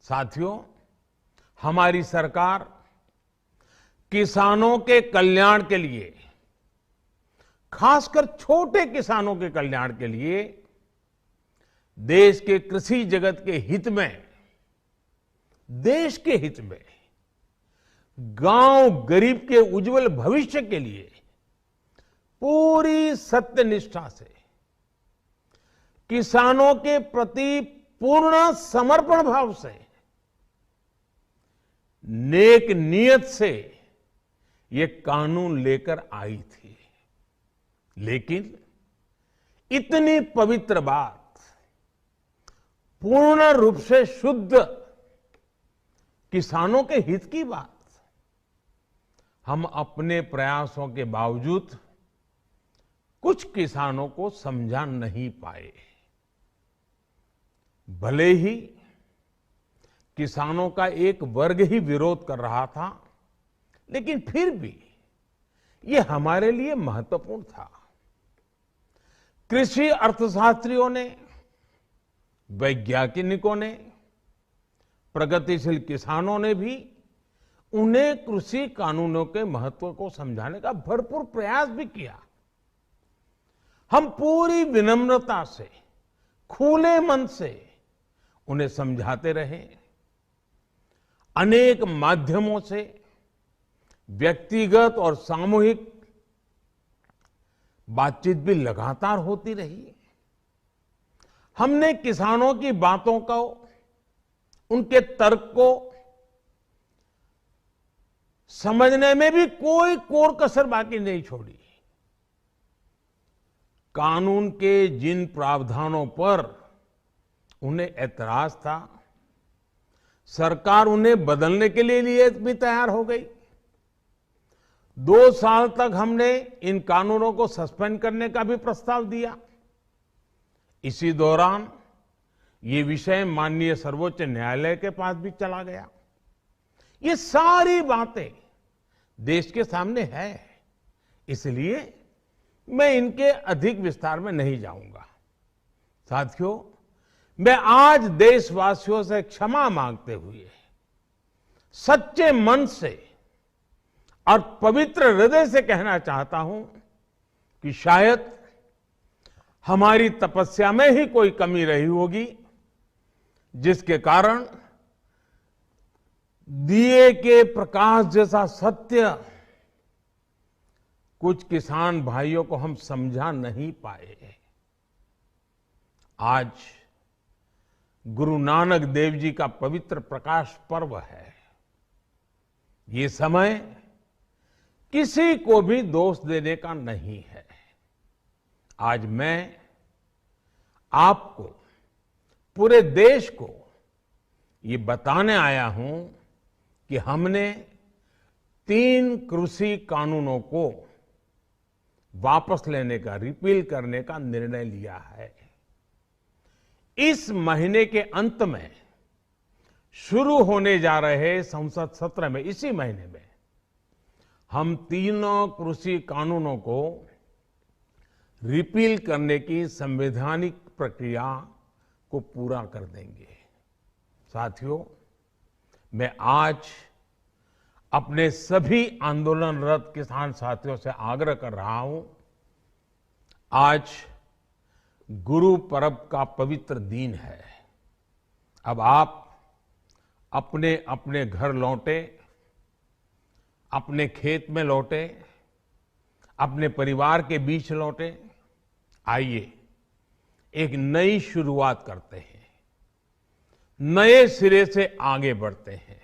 साथियों, हमारी सरकार किसानों के कल्याण के लिए, खासकर छोटे किसानों के कल्याण के लिए देश के कृषि जगत के हित में, देश के हित में, गांव गरीब के उज्जवल भविष्य के लिए पूरी सत्यनिष्ठा से, किसानों के प्रति पूर्ण समर्पण भाव से, नेक नियत से ये कानून लेकर आई थी। लेकिन इतनी पवित्र बात, पूर्ण रूप से शुद्ध किसानों के हित की बात, हम अपने प्रयासों के बावजूद कुछ किसानों को समझा नहीं पाए। भले ही किसानों का एक वर्ग ही विरोध कर रहा था, लेकिन फिर भी ये हमारे लिए महत्वपूर्ण था। कृषि अर्थशास्त्रियों ने, वैज्ञानिकों ने, प्रगतिशील किसानों ने भी उन्हें कृषि कानूनों के महत्व को समझाने का भरपूर प्रयास भी किया। हम पूरी विनम्रता से, खुले मन से उन्हें समझाते रहे। अनेक माध्यमों से व्यक्तिगत और सामूहिक बातचीत भी लगातार होती रही। हमने किसानों की बातों को, उनके तर्क को समझने में भी कोई कोर कसर बाकी नहीं छोड़ी। कानून के जिन प्रावधानों पर उन्हें ऐतराज था, सरकार उन्हें बदलने के लिए भी तैयार हो गई। 2 साल तक हमने इन कानूनों को सस्पेंड करने का भी प्रस्ताव दिया। इसी दौरान ये विषय माननीय सर्वोच्च न्यायालय के पास भी चला गया। ये सारी बातें देश के सामने है, इसलिए मैं इनके अधिक विस्तार में नहीं जाऊंगा। साथियों, मैं आज देशवासियों से क्षमा मांगते हुए सच्चे मन से और पवित्र हृदय से कहना चाहता हूं कि शायद हमारी तपस्या में ही कोई कमी रही होगी, जिसके कारण दिए के प्रकाश जैसा सत्य कुछ किसान भाइयों को हम समझा नहीं पाए। आज गुरु नानक देव जी का पवित्र प्रकाश पर्व है। ये समय किसी को भी दोष देने का नहीं है। आज मैं आपको, पूरे देश को ये बताने आया हूं कि हमने 3 कृषि कानूनों को वापस लेने का, रिपील करने का निर्णय लिया है। इस महीने के अंत में शुरू होने जा रहे संसद सत्र में, इसी महीने में, हम 3 कृषि कानूनों को रिपील करने की संवैधानिक प्रक्रिया को पूरा कर देंगे। साथियों, मैं आज अपने सभी आंदोलनरत किसान साथियों से आग्रह कर रहा हूं, आज गुरु पर्व का पवित्र दिन है। अब आप अपने अपने घर लौटे, अपने खेत में लौटे, अपने परिवार के बीच लौटे। आइए एक नई शुरुआत करते हैं, नए सिरे से आगे बढ़ते हैं।